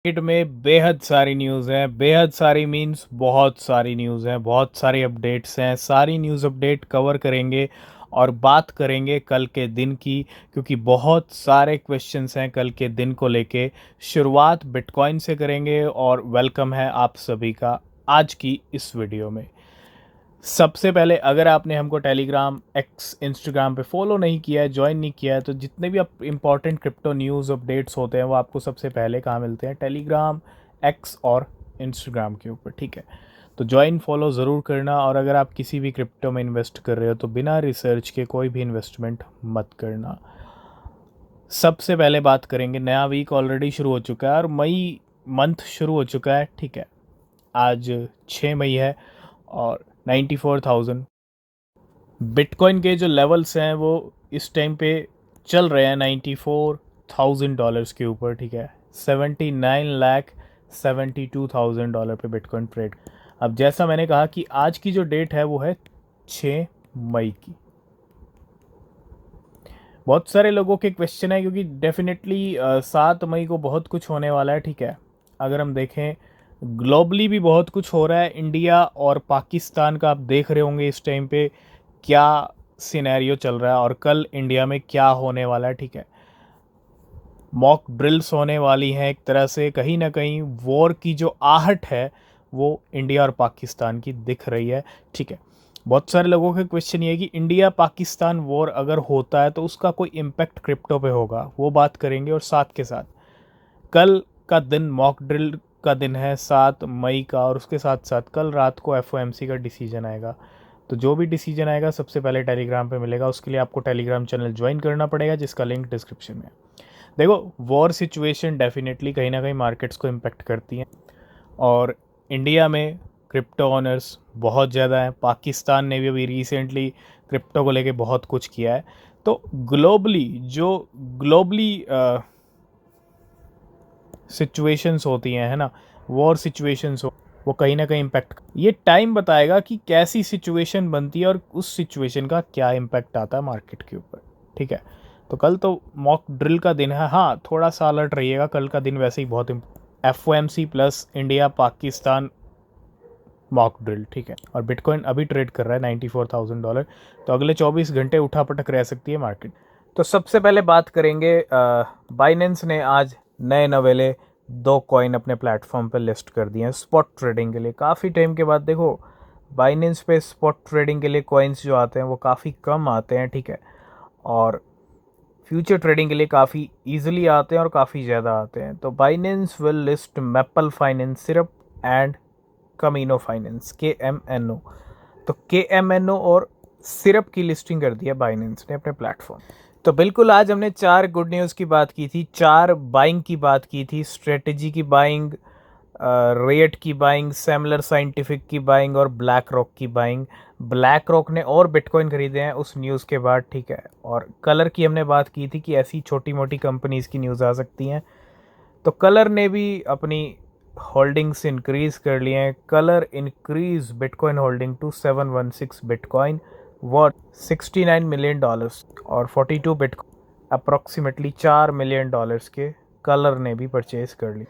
Market में बेहद सारी न्यूज़ है। बेहद सारी मीन्स बहुत सारी न्यूज़ है, बहुत सारे अपडेट्स हैं। सारी न्यूज़ अपडेट कवर करेंगे और बात करेंगे कल के दिन की, क्योंकि बहुत सारे क्वेश्चंस हैं कल के दिन को लेके। शुरुआत बिटकॉइन से करेंगे और वेलकम है आप सभी का आज की इस वीडियो में। सबसे पहले अगर आपने हमको टेलीग्राम, एक्स, इंस्टाग्राम पे फॉलो नहीं किया है, ज्वाइन नहीं किया है, तो जितने भी आप इम्पॉर्टेंट क्रिप्टो न्यूज़ अपडेट्स होते हैं वो आपको सबसे पहले कहाँ मिलते हैं? टेलीग्राम, एक्स और इंस्टाग्राम के ऊपर। ठीक है, तो ज्वाइन फॉलो ज़रूर करना। और अगर आप किसी भी क्रिप्टो में इन्वेस्ट कर रहे हो तो बिना रिसर्च के कोई भी इन्वेस्टमेंट मत करना। सबसे पहले बात करेंगे, नया वीक ऑलरेडी शुरू हो चुका है और मई मंथ शुरू हो चुका है। ठीक है, आज 6 मई है और 94,000 बिटकॉइन के जो लेवल्स हैं वो इस टाइम पे चल रहे हैं $94,000 के ऊपर। ठीक है, 79,72,000 पे बिटकॉइन ट्रेड। अब जैसा मैंने कहा कि आज की जो डेट है वो है 6 मई की। बहुत सारे लोगों के क्वेश्चन है, क्योंकि डेफिनेटली 7 मई को बहुत कुछ होने वाला है। ठीक है, अगर हम देखें ग्लोबली भी बहुत कुछ हो रहा है। इंडिया और पाकिस्तान का आप देख रहे होंगे इस टाइम पे क्या सिनेरियो चल रहा है और कल इंडिया में क्या होने वाला है। ठीक है, मॉक ड्रिल्स होने वाली हैं एक तरह से। कहीं ना कहीं वॉर की जो आहट है वो इंडिया और पाकिस्तान की दिख रही है। ठीक है, बहुत सारे लोगों के क्वेश्चन ये है कि इंडिया पाकिस्तान वॉर अगर होता है तो उसका कोई इम्पैक्ट क्रिप्टो पे होगा, वो बात करेंगे। और साथ के साथ कल का दिन मॉक ड्रिल का दिन है 7 मई का, और उसके साथ साथ कल रात को एफओएमसी का डिसीजन आएगा। तो जो भी डिसीजन आएगा सबसे पहले टेलीग्राम पे मिलेगा। उसके लिए आपको टेलीग्राम चैनल ज्वाइन करना पड़ेगा, जिसका लिंक डिस्क्रिप्शन में है। देखो, वॉर सिचुएशन डेफिनेटली कहीं ना कहीं मार्केट्स को इम्पेक्ट करती हैं और इंडिया में क्रिप्टो ऑनर्स बहुत ज़्यादा हैं। पाकिस्तान ने भी अभी रिसेंटली क्रिप्टो को लेके बहुत कुछ किया है। तो ग्लोबली सिचुएशंस होती हैं, है ना, वॉर सिचुएशंस हो, वो कहीं ना कहीं इम्पैक्ट, ये टाइम बताएगा कि कैसी सिचुएशन बनती है और उस सिचुएशन का क्या इम्पैक्ट आता है मार्केट के ऊपर। ठीक है, तो कल तो मॉक ड्रिल का दिन है। हाँ, थोड़ा सा अलर्ट रहिएगा, कल का दिन वैसे ही बहुत FOMC plus India Pakistan mock drill. ठीक है, और बिटकॉइन अभी ट्रेड कर रहा है $94,000। तो अगले 24 घंटे उठापटक रह सकती है मार्केट। तो सबसे पहले बात करेंगे, बाइनेंस ने आज नए नवेले 2 कॉइन अपने प्लेटफॉर्म पर लिस्ट कर दिए हैं स्पॉट ट्रेडिंग के लिए। काफ़ी टाइम के बाद देखो, बाइनेंस पे स्पॉट ट्रेडिंग के लिए कॉइन्स जो आते हैं वो काफ़ी कम आते हैं। ठीक है, और फ्यूचर ट्रेडिंग के लिए काफ़ी ईजिली आते हैं और काफ़ी ज़्यादा आते हैं। तो Binance will list Maple finance, syrup and Kamino finance, KMNO। तो KMNO और सिरप की लिस्टिंग कर दी है बाइनेंस ने अपने प्लेटफॉर्म। तो बिल्कुल, आज हमने 4 गुड न्यूज़ की बात की थी, 4 बाइंग की बात की थी। स्ट्रेटेजी की बाइंग, रेट की बाइंग, सेमिलर साइंटिफिक की बाइंग और ब्लैक रॉक की बाइंग। ब्लैक रॉक ने और बिटकॉइन खरीदे हैं उस न्यूज़ के बाद। ठीक है, और कलर की हमने बात की थी कि ऐसी छोटी मोटी कंपनीज़ की न्यूज़ आ सकती हैं। तो कलर ने भी अपनी होल्डिंग्स इंक्रीज कर लिए हैं। Colour increase bitcoin holding to 716 bitcoin worth $69 million, और 42 बिटकॉइन अप्रॉक्सीमेटली $4 मिलियन के कलर ने भी परचेज कर ली।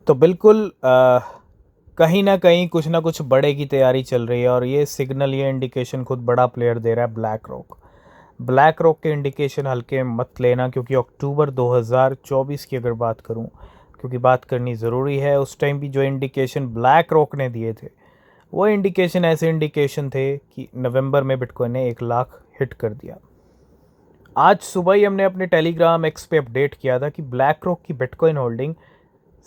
तो बिल्कुल कहीं ना कहीं कुछ ना कुछ बड़े की तैयारी चल रही है, और ये सिग्नल, ये इंडिकेशन खुद बड़ा प्लेयर दे रहा है ब्लैक रॉक। ब्लैक रॉक के इंडिकेशन हल्के मत लेना, क्योंकि अक्टूबर 2024 की अगर बात करूं, क्योंकि बात करनी ज़रूरी है, उस टाइम भी जो इंडिकेशन ब्लैक रॉक ने दिए थे वो इंडिकेशन ऐसे इंडिकेशन थे कि नवंबर में बिटकॉइन ने 1 लाख हिट कर दिया। आज सुबह ही हमने अपने टेलीग्राम एक्स पे अपडेट किया था कि ब्लैक रॉक की बिटकॉइन होल्डिंग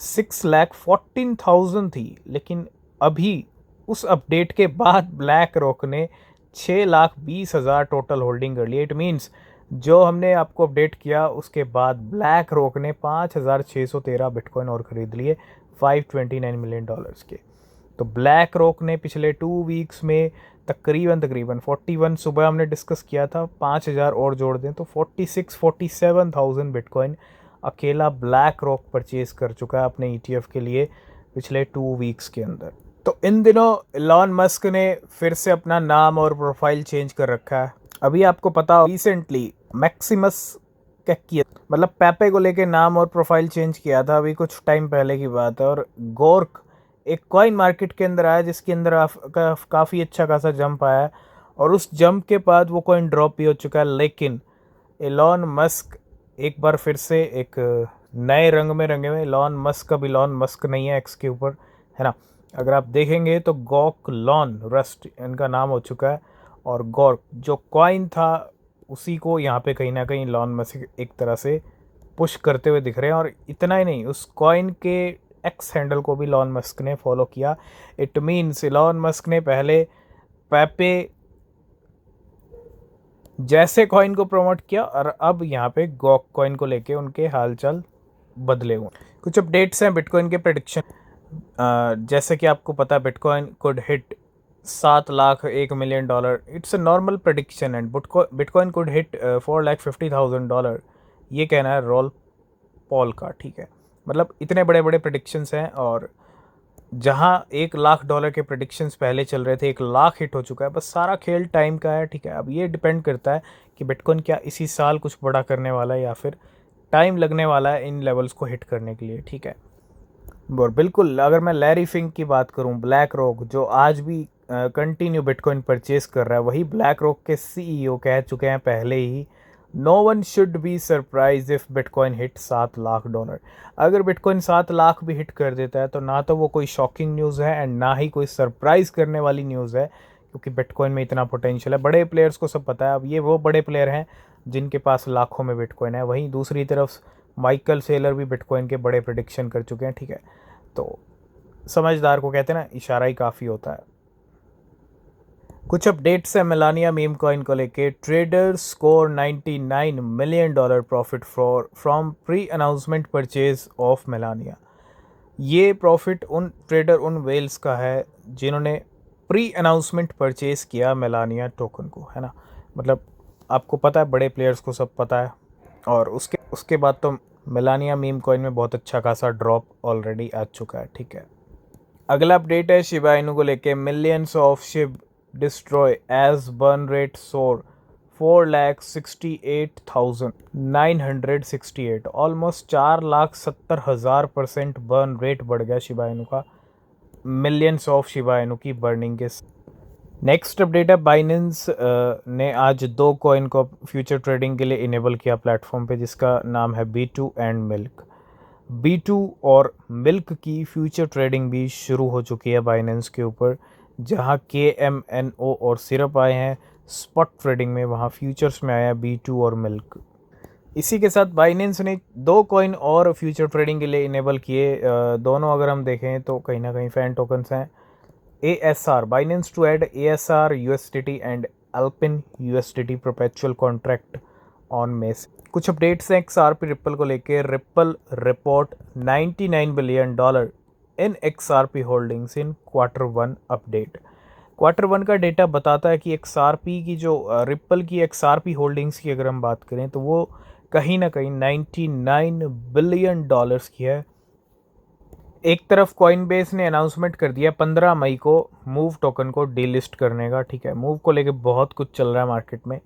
6,14,000 थी, लेकिन अभी उस अपडेट के बाद ब्लैक रॉक ने 6,20,000 टोटल होल्डिंग कर ली। इट मीन्स जो हमने आपको अपडेट किया उसके बाद ब्लैक रॉक ने 5,613 बिटकॉइन और ख़रीद लिए $529 मिलियन के। तो ब्लैक रॉक ने पिछले 2 वीक्स में तकरीबन 41, सुबह हमने डिस्कस किया था, 5,000 और जोड़ दें तो 47,000 बिटकॉइन अकेला ब्लैक रॉक परचेज कर चुका है अपने ETF के लिए पिछले 2 वीक्स के अंदर। तो इन दिनों एलॉन मस्क ने फिर से अपना नाम और प्रोफाइल चेंज कर रखा है। अभी आपको पता हो, रिसेंटली मैक्सिमस किया, मतलब पेपे को लेके नाम और प्रोफाइल चेंज किया था अभी कुछ टाइम पहले की बात है। और गोर्क एक कॉइन मार्केट के अंदर आया जिसके अंदर काफ़ी अच्छा खासा जंप आया है, और उस जंप के बाद वो कॉइन ड्रॉप भी हो चुका है। लेकिन एलॉन मस्क एक बार फिर से एक नए रंग में रंगे हुए। एलॉन मस्क अब एलॉन मस्क नहीं है एक्स के ऊपर, है ना। अगर आप देखेंगे तो गॉक लॉन रस्ट इनका नाम हो चुका है, और गॉर्क जो कॉइन था उसी को यहाँ पे कहीं ना कहीं एलॉन मस्क एक तरह से पुश करते हुए दिख रहे हैं। और इतना ही नहीं, उस कॉइन के एक्स हैंडल को भी एलॉन मस्क ने फॉलो किया। इट मीन्स एलॉन मस्क ने पहले पेपे जैसे कॉइन को प्रमोट किया, और अब यहाँ पे गॉक कॉइन को लेके उनके हालचाल बदले हुए। कुछ अपडेट्स हैं बिटकॉइन के प्रेडिक्शन। जैसे कि आपको पता है bitcoin could hit 7 lakh $1 million. It's a normal prediction and bitcoin could hit $4,50,000। ये कहना है रॉल पॉल का, ठीक है। मतलब इतने बड़े बड़े प्रेडिक्शंस हैं, और जहां $1 लाख के प्रेडिक्शंस पहले चल रहे थे 1 लाख हिट हो चुका है। बस सारा खेल टाइम का है, ठीक है। अब ये डिपेंड करता है कि बिटकॉइन क्या इसी साल कुछ बड़ा करने वाला है या फिर टाइम लगने वाला है इन लेवल्स को हिट करने के लिए, ठीक है। और बिल्कुल अगर मैं लैरी फिंक की बात करूं, ब्लैक रॉक जो आज भी कंटिन्यू बिटकॉइन परचेज कर रहा है, वही ब्लैक रॉक के सीईओ कह चुके हैं पहले ही, no one should be surprise if Bitcoin hit $7 lakh. अगर बिटकॉइन 7 लाख भी हिट कर देता है तो ना तो वो कोई शॉकिंग न्यूज़ है एंड ना ही कोई सरप्राइज करने वाली न्यूज़ है, क्योंकि बिटकॉइन में इतना पोटेंशियल है। बड़े प्लेयर्स को सब पता है। अब ये वो बड़े प्लेयर हैं जिनके पास लाखों में बिटकॉइन है। वहीं दूसरी तरफ माइकल सेलर भी बिटकॉइन के बड़े प्रेडिक्शन कर चुके हैं, ठीक है। तो समझदार को कहते हैं ना, इशारा ही काफ़ी होता है। कुछ अपडेट्स है मेलानिया मीम कॉइन को लेके। Trader score $99 million profit from pre announcement purchase of Melania. ये प्रॉफिट उन ट्रेडर, उन वेल्स का है जिन्होंने प्री अनाउंसमेंट परचेज किया मेलानिया टोकन को, है ना। मतलब आपको पता है, बड़े प्लेयर्स को सब पता है। और उसके बाद तो मेलानिया मीम कॉइन में बहुत अच्छा खासा ड्रॉप ऑलरेडी आ चुका है, ठीक है। अगला अपडेट है शिबा इनू को लेके। Millions of Shiv destroy as burn rate सोर 4,68,968। ऑलमोस्ट 4,70,000% बर्न रेट बढ़ गया शिबा इनू का, मिलियंस ऑफ शिबा इनू की बर्निंग के। नेक्स्ट अपडेट है, बाइनेंस ने आज 2 कॉइन को फ्यूचर ट्रेडिंग के लिए इनेबल किया प्लेटफॉर्म पे, जिसका नाम है B2 एंड मिल्क। B2 और मिल्क की फ्यूचर ट्रेडिंग भी शुरू हो चुकी है बाइनेंस के ऊपर, जहां KMNO और सिरप आए हैं स्पॉट ट्रेडिंग में, वहां फ्यूचर्स में आया B2 और मिल्क। इसी के साथ बाइनेंस ने 2 कॉइन और फ्यूचर ट्रेडिंग के लिए इनेबल किए। दोनों अगर हम देखें तो कहीं ना कहीं फैन टोकन्स हैं। ASR, Binance to add ASR USDT and Alpine USDT perpetual contract on mess. कुछ अपडेट्स हैं XRP रिप्पल को लेके। Ripple report $99 billion in XRP holdings in Q1 update. Q1 का डेटा बताता है कि XRP की जो रिप्पल की XRP होल्डिंग्स की अगर हम बात करें तो वो कहीं ना कहीं $99 बिलियन की है। एक तरफ कॉइनबेस ने अनाउंसमेंट कर दिया 15 मई को मूव टोकन को डीलिस्ट करने का, ठीक है। मूव को लेके बहुत कुछ चल रहा है मार्केट में,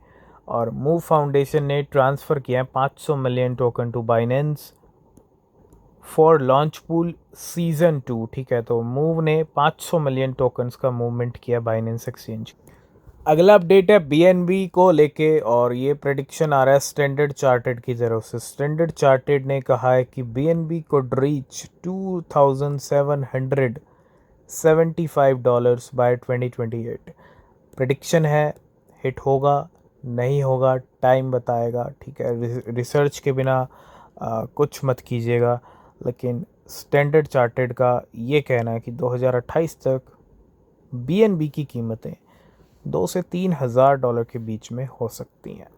और मूव फाउंडेशन ने ट्रांसफ़र किया है 500 million token to Binance for launch pool season 2, ठीक है। तो मूव ने 500 मिलियन टोकन्स का मूवमेंट किया बाइनेंस एक्सचेंज। अगला अपडेट है BNB को लेके, और ये प्रेडिक्शन आ रहा है स्टैंडर्ड चार्टेड की तरफ से। स्टैंडर्ड चार्टेड ने कहा है कि BNB could reach $2,775 by 2028। Prediction है, हिट होगा नहीं होगा टाइम बताएगा, ठीक है। रिसर्च के बिना कुछ मत कीजिएगा, लेकिन स्टैंडर्ड चार्टेड का ये कहना है कि 2028 तक BNB की कीमतें $2,000 से $3,000 के बीच में हो सकती हैं।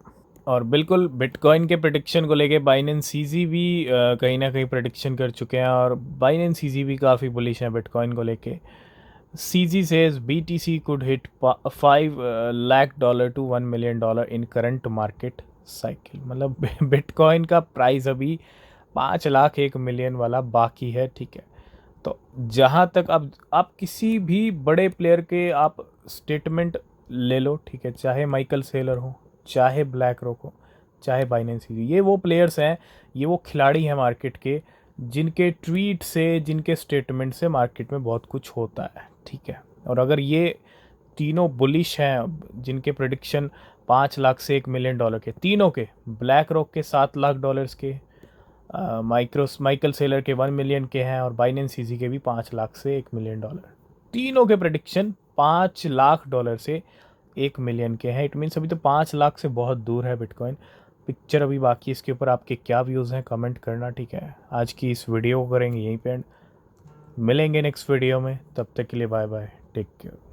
और बिल्कुल बिटकॉइन के प्रेडिक्शन को लेके बाइनेंस CZ भी कहीं ना कहीं प्रेडिक्शन कर चुके हैं, और बाइनेंस CZ भी काफ़ी बुलिश हैं बिटकॉइन को लेके। CZ says BTC could hit $5 lakh to $1 million in current market cycle. मतलब बिटकॉइन का प्राइस अभी 5 लाख 1 मिलियन वाला बाकी है, ठीक है। तो जहाँ तक अब आप किसी भी बड़े प्लेयर के आप स्टेटमेंट ले लो, ठीक है, चाहे माइकल सेलर हो, चाहे ब्लैक रॉक हो, चाहे बाइनेंस ईजी, ये वो प्लेयर्स हैं, ये वो खिलाड़ी हैं मार्केट के, जिनके ट्वीट से, जिनके स्टेटमेंट से मार्केट में बहुत कुछ होता है, ठीक है। और अगर ये तीनों बुलिश हैं, जिनके प्रेडिक्शन 5 लाख से $1 मिलियन के, तीनों के, ब्लैक रॉक के $7 लाख के, माइकल सेलर के 1 मिलियन के हैं, और बाइनेंस ईजी के भी 5 लाख से $1 मिलियन, तीनों के प्रेडिक्शन $5 लाख से 1 मिलियन के हैं। इट मीन्स अभी तो 5 लाख से बहुत दूर है बिटकॉइन। पिक्चर अभी बाकी, इसके ऊपर आपके क्या व्यूज़ हैं कमेंट करना, ठीक है। आज की इस वीडियो को करेंगे यहीं पे एंड, मिलेंगे नेक्स्ट वीडियो में, तब तक के लिए बाय बाय, टेक केयर।